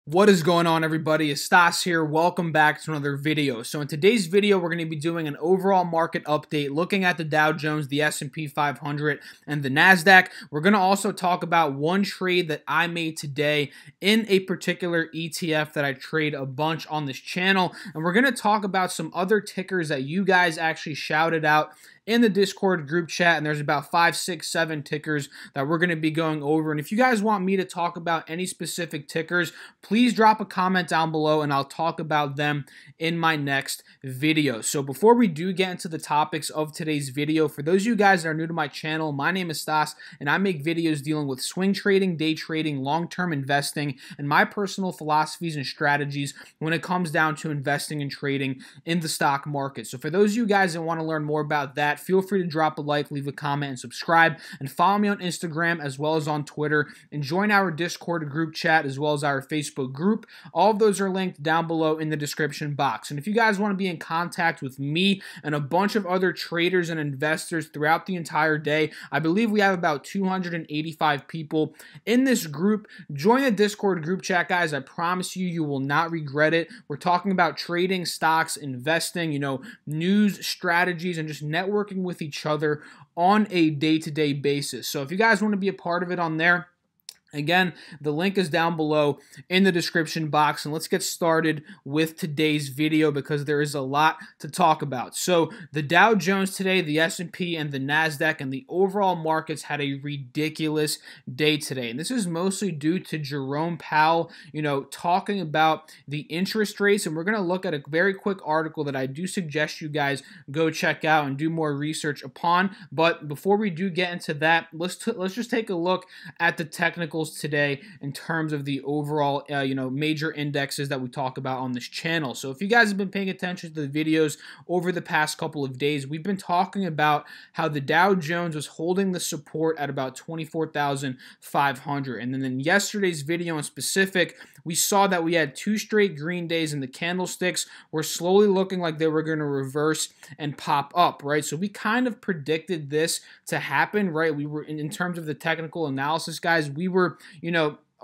What is going on, everybody? It's Stas here. Welcome back to another video. So in today's video, we're going to be doing an overall market update, looking at the Dow Jones, the S&P 500, and the NASDAQ. We're going to also talk about one trade that I made today in a particular ETF that I trade a bunch on this channel. And we're going to talk about some other tickers that you guys actually shouted out in the Discord group chat, and there's about 5, 6, 7 tickers that we're going to be going over. And if you guys want me to talk about any specific tickers, please drop a comment down below and I'll talk about them in my next video. So before we do get into the topics of today's video, for those of you guys that are new to my channel, my name is Stas and I make videos dealing with swing trading, day trading, long-term investing, and my personal philosophies and strategies when it comes down to investing and trading in the stock market. So for those of you guys that want to learn more about that, feel free to drop a like, leave a comment, and subscribe, and follow me on Instagram as well as on Twitter, and join our Discord group chat as well as our Facebook group. All of those are linked down below in the description box. And if you guys want to be in contact with me and a bunch of other traders and investors throughout the entire day, I believe we have about 285 people in this group. Join the Discord group chat, guys. I promise you, you will not regret it. We're talking about trading, stocks, investing, news, strategies, and just networking with each other on a day-to-day basis. So if you guys want to be a part of it on there, again, the link is down below in the description box, and let's get started with today's video because there is a lot to talk about. So the Dow Jones today, the S&P, and the NASDAQ, and the overall markets had a ridiculous day today. And this is mostly due to Jerome Powell, talking about the interest rates. And we're going to look at a very quick article that I do suggest you guys go check out and do more research upon. But before we do get into that, let's just take a look at the technical today in terms of the overall major indexes that we talk about on this channel. So if you guys have been paying attention to the videos over the past couple of days, we've been talking about how the Dow Jones was holding the support at about 24,500, and then in yesterday's video in specific, we saw that we had 2 straight green days and the candlesticks were slowly looking like they were going to reverse and pop up, right? So we kind of predicted this to happen, right? We were in terms of the technical analysis, guys, we were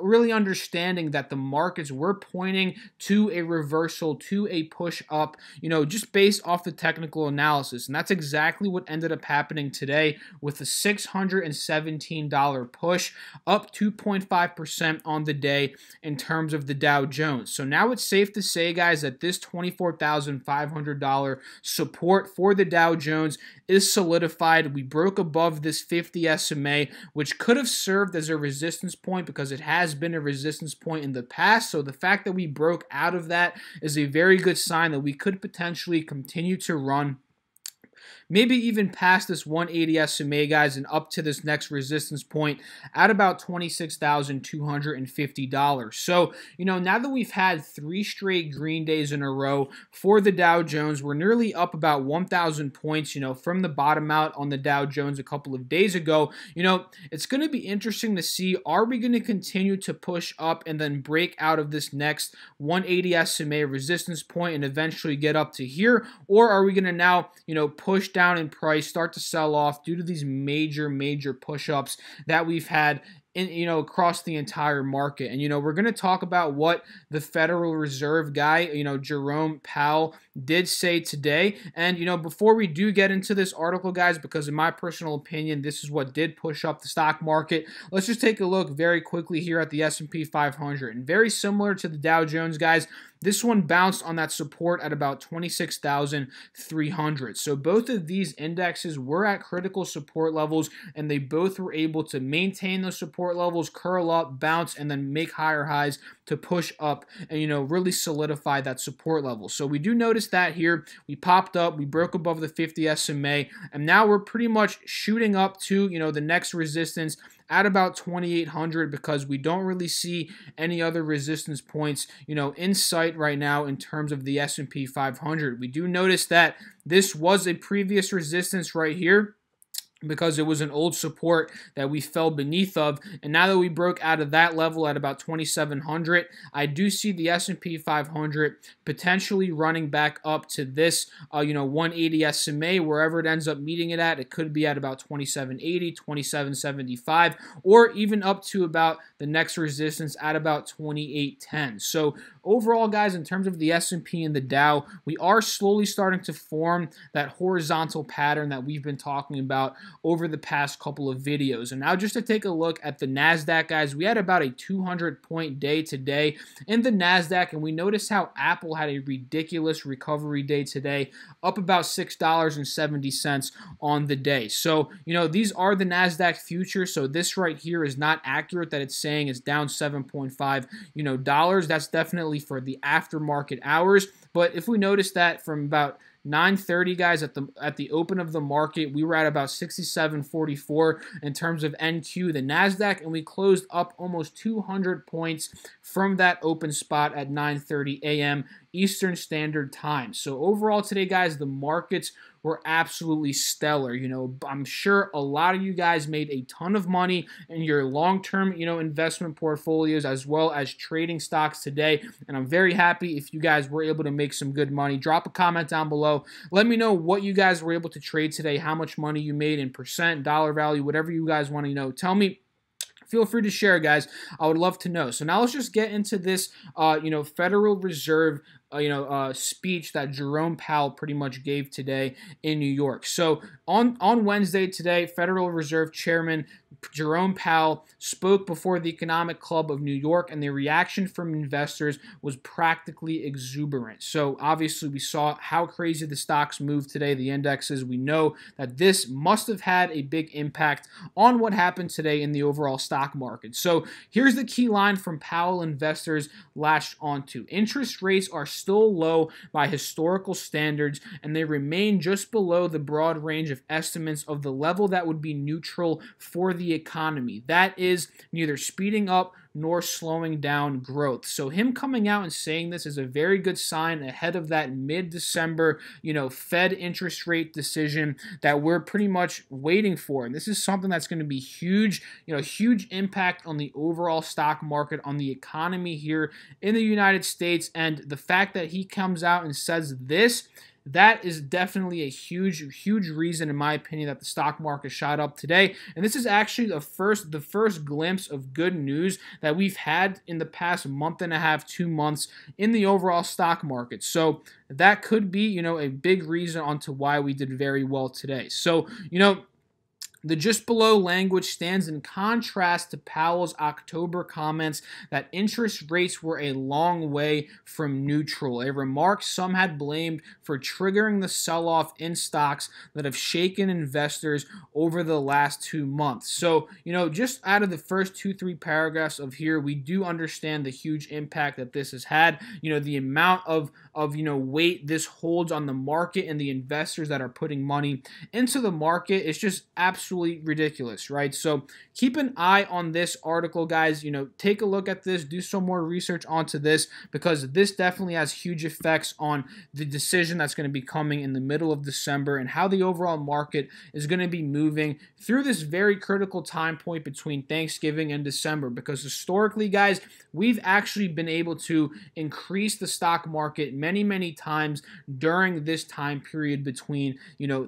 really understanding that the markets were pointing to a reversal, to a push up, just based off the technical analysis. And that's exactly what ended up happening today with a $617 push, up 2.5% on the day in terms of the Dow Jones. So now it's safe to say, guys, that this $24,500 support for the Dow Jones is solidified. We broke above this 50 SMA, which could have served as a resistance point because it has been a resistance point in the past. So the fact that we broke out of that is a very good sign that we could potentially continue to run maybe even past this 180 SMA, guys, and up to this next resistance point at about $26,250. So, now that we've had 3 straight green days in a row for the Dow Jones, we're nearly up about 1,000 points, from the bottom out on the Dow Jones a couple of days ago. It's going to be interesting to see, are we going to continue to push up and then break out of this next 180 SMA resistance point and eventually get up to here, or are we going to now, push down in price, start to sell off due to these major push-ups that we've had across the entire market. And we're going to talk about what the Federal Reserve guy, Jerome Powell, did say today. And before we do get into this article, guys, because in my personal opinion, this is what did push up the stock market, let's just take a look very quickly here at the S&P 500. And very similar to the Dow Jones, guys, this one bounced on that support at about 26,300. So both of these indexes were at critical support levels, and they both were able to maintain those support levels, curl up, bounce, and then make higher highs to push up and, really solidify that support level. So we do notice that here. We popped up, we broke above the 50 SMA, and now we're pretty much shooting up to, the next resistance at about 2,800 because we don't really see any other resistance points, in sight right now in terms of the S&P 500. We do notice that this was a previous resistance right here, because it was an old support that we fell beneath of. And now that we broke out of that level at about 2,700, I do see the S&P 500 potentially running back up to this 180 SMA, wherever it ends up meeting it at. It could be at about 2780, 2775, or even up to about the next resistance at about 2810. So overall, guys, in terms of the S&P and the Dow, we are slowly starting to form that horizontal pattern that we've been talking about over the past couple of videos. And now just to take a look at the NASDAQ, guys, we had about a 200-point day today in the NASDAQ, and we noticed how Apple had a ridiculous recovery day today, up about $6.70 on the day. So, these are the NASDAQ futures, so this right here is not accurate that it's saying it's down 7.5, dollars. That's definitely for the aftermarket hours. But if we notice that from about 9:30, guys, at the open of the market, we were at about 67.44 in terms of NQ, the NASDAQ, and we closed up almost 200 points from that open spot at 9:30 a.m. Eastern Standard Time. So overall today, guys, the markets were absolutely stellar. I'm sure a lot of you guys made a ton of money in your long-term, investment portfolios as well as trading stocks today. And I'm very happy if you guys were able to make some good money. Drop a comment down below. Let me know what you guys were able to trade today, how much money you made in percent, dollar value, whatever you guys want to know. Tell me. Feel free to share, guys. I would love to know. So now let's just get into this, Federal Reserve speech that Jerome Powell pretty much gave today in New York. So on Wednesday today, Federal Reserve Chairman Jerome Powell spoke before the Economic Club of New York, and the reaction from investors was practically exuberant. So obviously we saw how crazy the stocks moved today, the indexes. We know that this must have had a big impact on what happened today in the overall stock market. So here's the key line from Powell investors latched onto. Interest rates are still low by historical standards, and they remain just below the broad range of estimates of the level that would be neutral for the economy. That is neither speeding up nor slowing down growth. So him coming out and saying this is a very good sign ahead of that mid-December, Fed interest rate decision that we're pretty much waiting for. And this is something that's going to be huge, huge impact on the overall stock market, on the economy here in the United States. And the fact that he comes out and says this, that is definitely a huge, huge reason, in my opinion, that the stock market shot up today. And this is actually the first glimpse of good news that we've had in the past month and a half, 2 months in the overall stock market. So that could be, a big reason onto why we did very well today. So, the just below language stands in contrast to Powell's October comments that interest rates were a long way from neutral, a remark some had blamed for triggering the sell-off in stocks that have shaken investors over the last 2 months. So, just out of the first 2-3 paragraphs of here, we do understand the huge impact that this has had. The amount of weight this holds on the market and the investors that are putting money into the market is just absolutely ridiculous, right? So keep an eye on this article, guys. Take a look at this, do some more research onto this, because this definitely has huge effects on the decision that's going to be coming in the middle of December and how the overall market is going to be moving through this very critical time point between Thanksgiving and December. Because historically, guys, we've actually been able to increase the stock market many, many times during this time period between,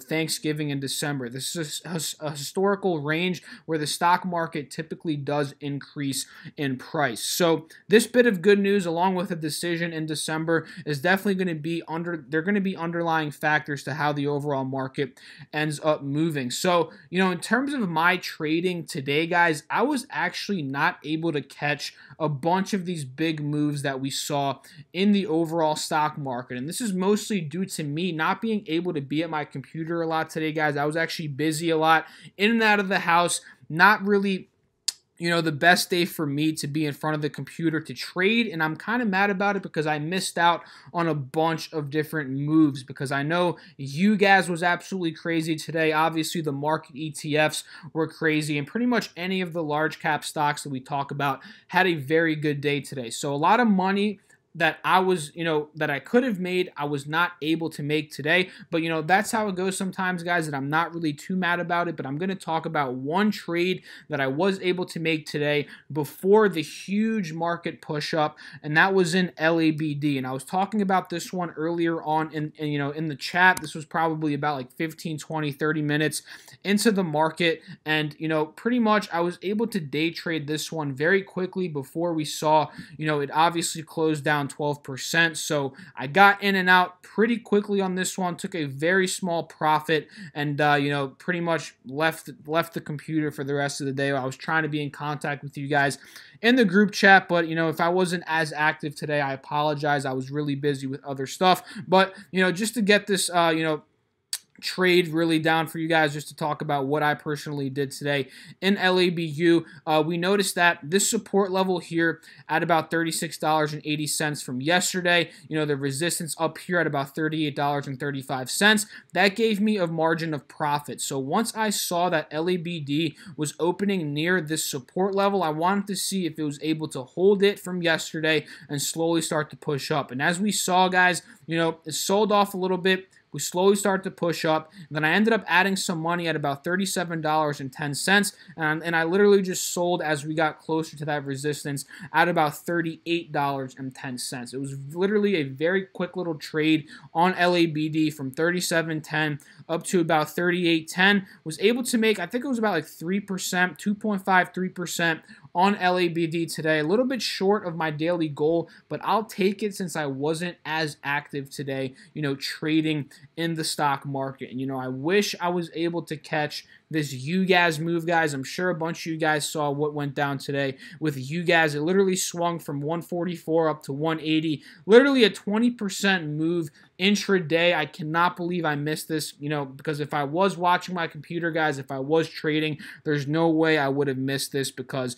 Thanksgiving and December. This is a historical range where the stock market typically does increase in price. So this bit of good news, along with a decision in December, is definitely going to be they're going to be underlying factors to how the overall market ends up moving. So, in terms of my trading today, guys, I was actually not able to catch a bunch of these big moves that we saw in the overall stock market. And this is mostly due to me not being able to be at my computer a lot today, guys. I was actually busy a lot, in and out of the house, not really the best day for me to be in front of the computer to trade, and I'm kind of mad about it because I missed out on a bunch of different moves, because I know you guys was absolutely crazy today. Obviously, the market ETFs were crazy, and pretty much any of the large cap stocks that we talk about had a very good day today. So a lot of money that I was, that I could have made, I was not able to make today. But, that's how it goes sometimes, guys, and I'm not really too mad about it. But I'm going to talk about one trade that I was able to make today before the huge market push up, and that was in LABD. And I was talking about this one earlier on in the chat. This was probably about like 15, 20, 30 minutes into the market. And, pretty much I was able to day trade this one very quickly before we saw, it obviously closed down 12%. So I got in and out pretty quickly on this one, took a very small profit, and pretty much left the computer for the rest of the day. I was trying to be in contact with you guys in the group chat, but if I wasn't as active today, I apologize. I was really busy with other stuff. But just to get this trade really down for you guys, just to talk about what I personally did today in LABU. We noticed that this support level here at about $36.80 from yesterday, the resistance up here at about $38.35, that gave me a margin of profit. So once I saw that LABD was opening near this support level, I wanted to see if it was able to hold it from yesterday and slowly start to push up. And as we saw, guys, it sold off a little bit. We slowly started to push up. And then I ended up adding some money at about $37.10. And I literally just sold as we got closer to that resistance at about $38.10. It was literally a very quick little trade on LABD from $37.10 up to about $38.10. Was able to make, I think it was about like 3%, 2.5, 3% on LABD today. A little bit short of my daily goal, but I'll take it since I wasn't as active today, trading in the stock market. And, I wish I was able to catch this UGAZ move, guys. I'm sure a bunch of you guys saw what went down today with UGAZ. It literally swung from 144 up to 180. Literally a 20% move intraday. I cannot believe I missed this, because if I was watching my computer, guys, if I was trading, there's no way I would have missed this, because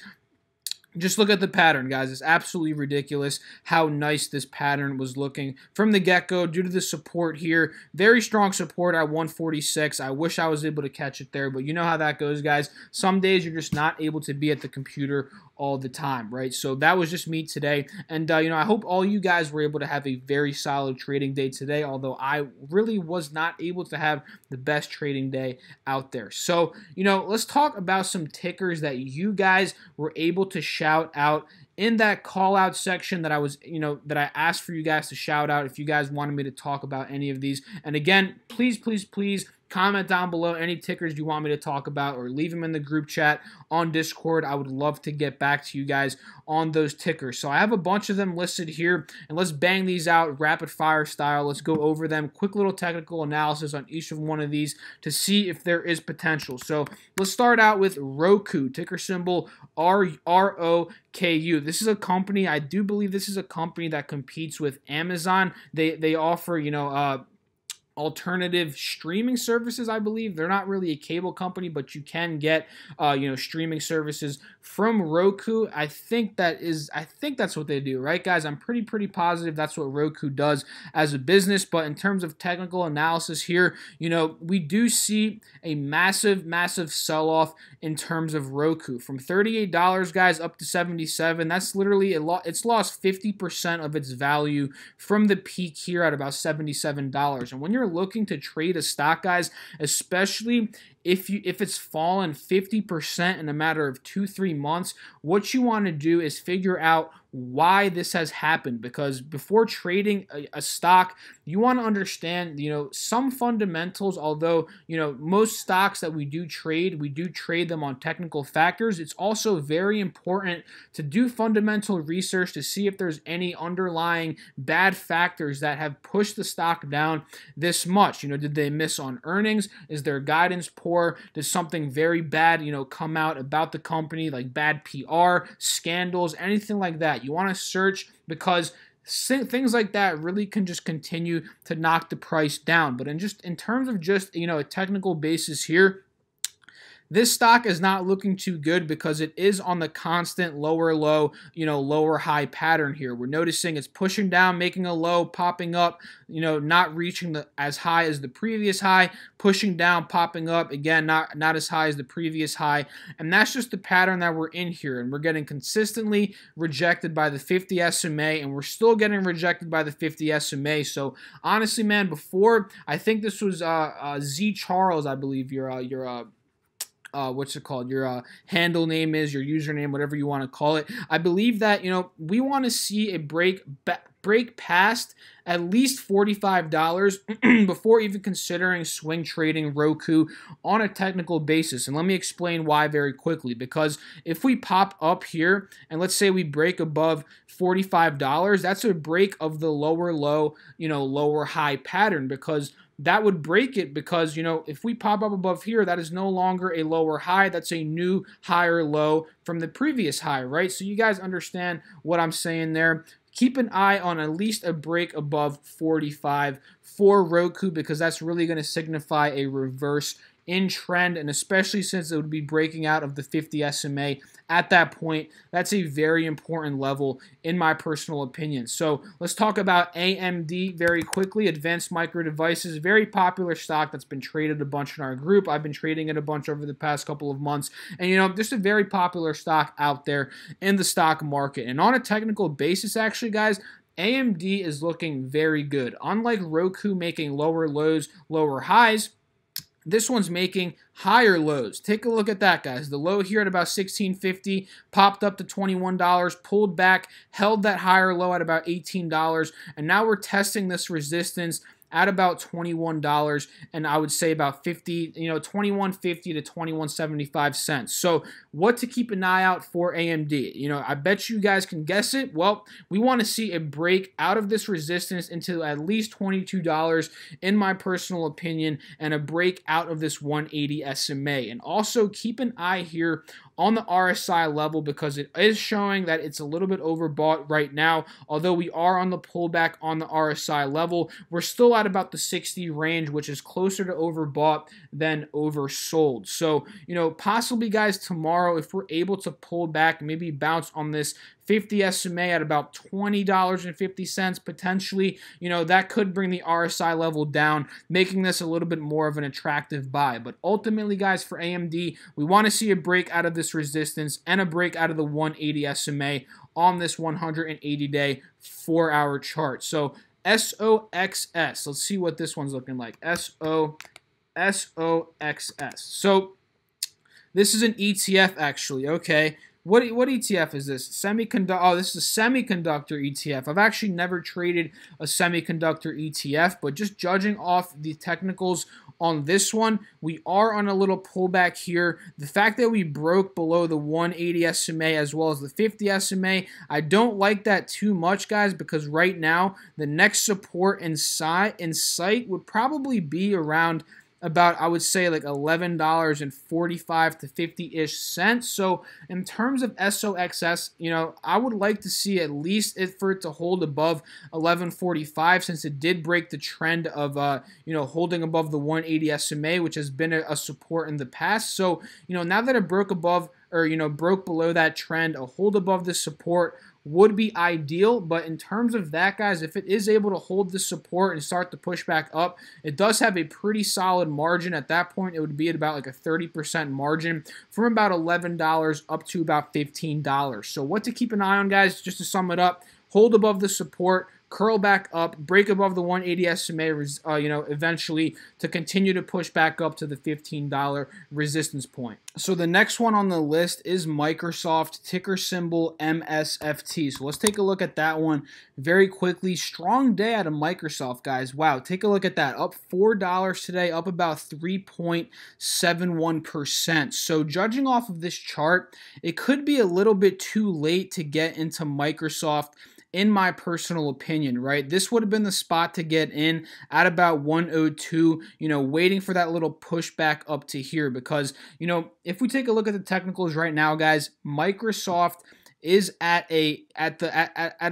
just look at the pattern, guys. It's absolutely ridiculous how nice this pattern was looking from the get-go due to the support here. Very strong support at 146. I wish I was able to catch it there, but you know how that goes, guys. Some days you're just not able to be at the computer all the time, right? So that was just me today. And, I hope all you guys were able to have a very solid trading day today, although I really was not able to have the best trading day out there. So, let's talk about some tickers that you guys were able to shout out in that call out section that I was, that I asked for you guys to shout out if you guys wanted me to talk about any of these. And again, please, please, please comment down below any tickers you want me to talk about, or leave them in the group chat on Discord. I would love to get back to you guys on those tickers. So I have a bunch of them listed here, and let's bang these out rapid fire style. Let's go over them. Quick little technical analysis on each of one of these to see if there is potential. So let's start out with Roku, ticker symbol ROKU. This is a company, I do believe this is a company that competes with Amazon. They offer, alternative streaming services, I believe. They're not really a cable company, but you can get, streaming services from Roku. I think that's what they do, right, guys? I'm pretty positive that's what Roku does as a business. But in terms of technical analysis here, we do see a massive sell-off in terms of Roku from $38, guys, up to $77. That's literally it's lost 50% of its value from the peak here at about $77. And when you're looking to trade a stock, guys, especially if it's fallen 50% in a matter of 2-3 months, what you want to do is figure out why this has happened, because before trading a stock, you want to understand, some fundamentals. Although, most stocks that we do trade them on technical factors. It's also very important to do fundamental research to see if there's any underlying bad factors that have pushed the stock down this much. Did they miss on earnings? Is their guidance poor? Did something very bad, come out about the company, like bad PR, scandals, anything like that? You want to search, because things like that really can just continue to knock the price down. But in terms of just a technical basis here, this stock is not looking too good because it is on the constant lower low, lower high pattern here. We're noticing it's pushing down, making a low, popping up, not reaching as high as the previous high, pushing down, popping up, again, not as high as the previous high. And that's just the pattern that we're in here. And we're getting consistently rejected by the 50 SMA, and we're still getting rejected by the 50 SMA. So honestly, man, before, I think this was Z Charles, I believe, what's it called? Your handle name is, your username, whatever you want to call it. I believe that, we want to see a break past at least $45 before even considering swing trading Roku on a technical basis. And let me explain why very quickly. Because if we pop up here and let's say we break above $45, that's a break of the lower low, lower high pattern, because that would break it, because, if we pop up above here, that is no longer a lower high. That's a new higher low from the previous high, right? So you guys understand what I'm saying there. Keep an eye on at least a break above 45 for Roku, because that's really going to signify a reverse in trend, and especially since it would be breaking out of the 50 SMA at that point, that's a very important level in my personal opinion. So let's talk about AMD very quickly. Advanced Micro Devices, very popular stock that's been traded a bunch in our group. I've been trading it a bunch over the past couple of months, and this is a very popular stock out there in the stock market. And on a technical basis, actually, guys, AMD is looking very good. Unlike Roku making lower lows, lower highs, this one's making higher lows. Take a look at that, guys. The low here at about $16.50, popped up to $21, pulled back, held that higher low at about $18, and now we're testing this resistance at about $21, and I would say about $21.50 to $21.75 cents. So what to keep an eye out for AMD? I bet you guys can guess it. Well, we want to see a break out of this resistance into at least $22 in my personal opinion, and a break out of this 180 SMA. And also keep an eye here on the RSI level, because it is showing that it's a little bit overbought right now. Although we are on the pullback on the RSI level, we're still at about the 60 range, which is closer to overbought than oversold. So, possibly, guys, tomorrow, if we're able to pull back, maybe bounce on this 50 SMA at about $20.50 potentially, that could bring the RSI level down, making this a little bit more of an attractive buy. But ultimately, guys, for AMD, we want to see a break out of this resistance and a break out of the 180 SMA on this 180-day 4-hour chart. So SOXS, let's see what this one's looking like. SOXS. So this is an ETF, actually. Okay. What ETF is this? Semiconductor. Oh, this is a semiconductor ETF. I've actually never traded a semiconductor ETF, but just judging off the technicals on this one, we are on a little pullback here. The fact that we broke below the 180 SMA as well as the 50 SMA, I don't like that too much, guys, because right now the next support in sight would probably be around about, I would say, like $11.45 to 50-ish cents. So in terms of SOXS, I would like to see at least for it to hold above $11.45, since it did break the trend of holding above the 180 SMA, which has been a support in the past. So now that it broke above, or broke below that trend, a hold above this support would be ideal. But in terms of that, guys, if it is able to hold the support and start to push back up, it does have a pretty solid margin. At that point, it would be at about like a 30% margin from about $11 up to about $15. So what to keep an eye on, guys, just to sum it up: hold above the support, curl back up, break above the 180 SMA, eventually to continue to push back up to the $15 resistance point. So the next one on the list is Microsoft, ticker symbol MSFT. So let's take a look at that one very quickly. Strong day out of Microsoft, guys. Wow, take a look at that. Up $4 today, up about 3.71%. So judging off of this chart, it could be a little bit too late to get into Microsoft, in my personal opinion, right? This would have been the spot to get in at about 102, waiting for that little pushback up to here, because, if we take a look at the technicals right now, guys, Microsoft is at a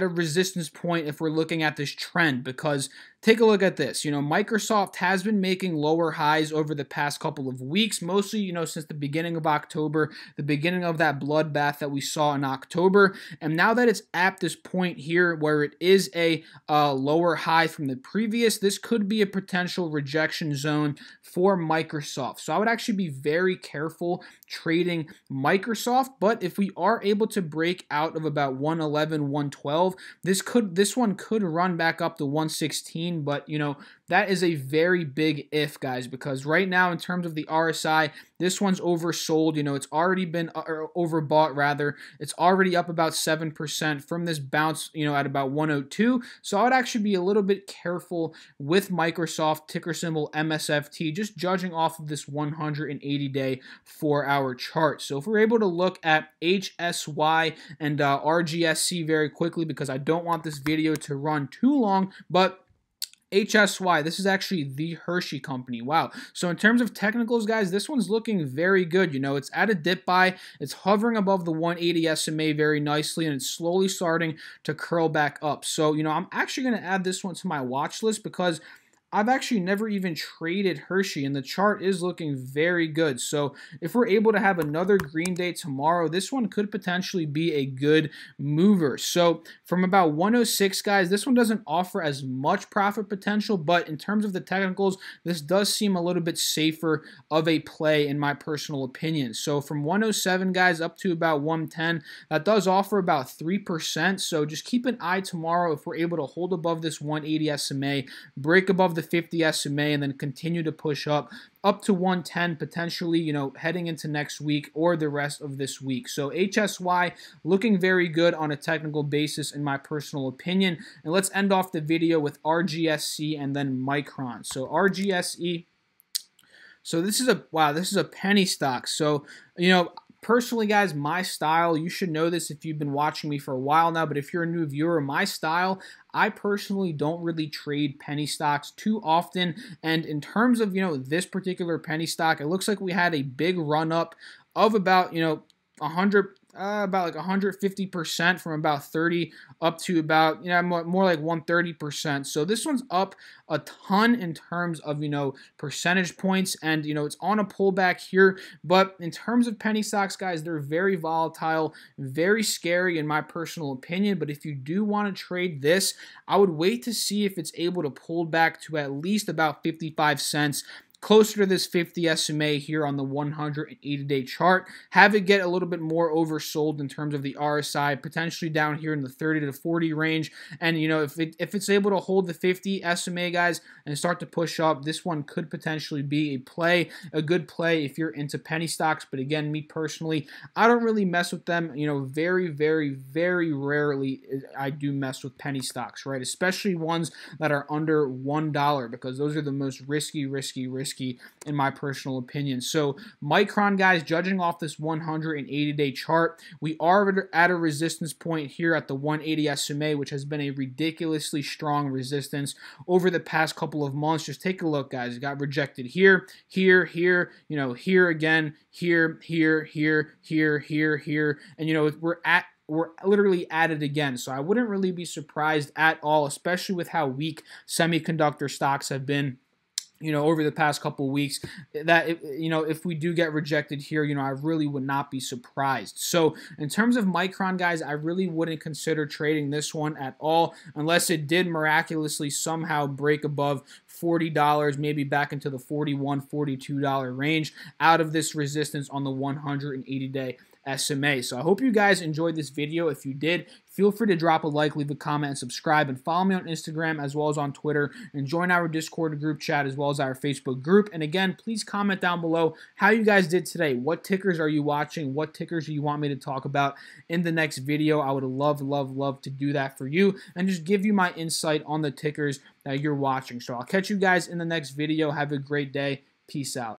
resistance point if we're looking at this trend, because take a look at this. You know, Microsoft has been making lower highs over the past couple of weeks, mostly, you know, since the beginning of October, the beginning of that bloodbath that we saw in October. And now that it's at this point here where it is a lower high from the previous, this could be a potential rejection zone for Microsoft. So I would actually be very careful trading Microsoft, but if we are able to break out of about 111, 112, this one could run back up to 116, but you know, that is a very big if, guys, because right now in terms of the RSI, this one's oversold. You know, it's already been overbought, rather. It's already up about 7% from this bounce, you know, at about 102. So I would actually be a little bit careful with Microsoft, ticker symbol MSFT, just judging off of this 180-day 4-hour chart. So if we're able to look at HSY and RGSC very quickly, because I don't want this video to run too long, but HSY, this is actually the Hershey company. Wow. So in terms of technicals, guys, this one's looking very good. You know, it's at a dip buy. It's hovering above the 180 SMA very nicely, and it's slowly starting to curl back up. So, you know, I'm actually going to add this one to my watch list because I've actually never even traded Hershey, and the chart is looking very good. So if we're able to have another green day tomorrow, this one could potentially be a good mover. So from about 106, guys, this one doesn't offer as much profit potential, but in terms of the technicals, this does seem a little bit safer of a play in my personal opinion. So from 107, guys, up to about 110, that does offer about 3%. So just keep an eye tomorrow if we're able to hold above this 180 SMA, break above the 50 SMA, and then continue to push up to 110, potentially, you know, heading into next week or the rest of this week. So HSY looking very good on a technical basis in my personal opinion. And let's end off the video with RGSC and then Micron. So RGSE, so this is a penny stock. So, you know, personally, guys, my style, you should know this if you've been watching me for a while now, but if you're a new viewer, my style, I personally don't really trade penny stocks too often. And in terms of, you know, this particular penny stock, it looks like we had a big run up of about, you know, about like 150% from about 30 up to about, you know, more like 130%. So this one's up a ton in terms of, you know, percentage points, and, you know, it's on a pullback here. But in terms of penny stocks, guys, they're very volatile, very scary in my personal opinion. But if you do want to trade this, I would wait to see if it's able to pull back to at least about 55 cents, closer to this 50 SMA here on the 180-day chart. Have it get a little bit more oversold in terms of the RSI, potentially down here in the 30 to 40 range. And, you know, if it's able to hold the 50 SMA, guys, and start to push up, this one could potentially be a good play if you're into penny stocks. But again, me personally, I don't really mess with them. You know, very, very, very rarely I do mess with penny stocks, right? Especially ones that are under $1, because those are the most risky in my personal opinion. So Micron, guys, judging off this 180-day chart, we are at a resistance point here at the 180 SMA, which has been a ridiculously strong resistance over the past couple of months. Just take a look, guys. It got rejected here, here, you know, here again, here, and, you know, we're literally at it again. So I wouldn't really be surprised at all, especially with how weak semiconductor stocks have been, you know, over the past couple of weeks, that, you know, if we do get rejected here, you know, I really would not be surprised. So in terms of Micron, guys, I really wouldn't consider trading this one at all unless it did miraculously somehow break above $40, maybe back into the $41, $42 range out of this resistance on the 180-day SMA. So I hope you guys enjoyed this video. If you did, feel free to drop a like, leave a comment, and subscribe, and follow me on Instagram as well as on Twitter, and join our Discord group chat as well as our Facebook group. And again, please comment down below how you guys did today. What tickers are you watching? What tickers do you want me to talk about in the next video? I would love to do that for you and just give you my insight on the tickers that you're watching. So I'll catch you guys in the next video. Have a great day. Peace out.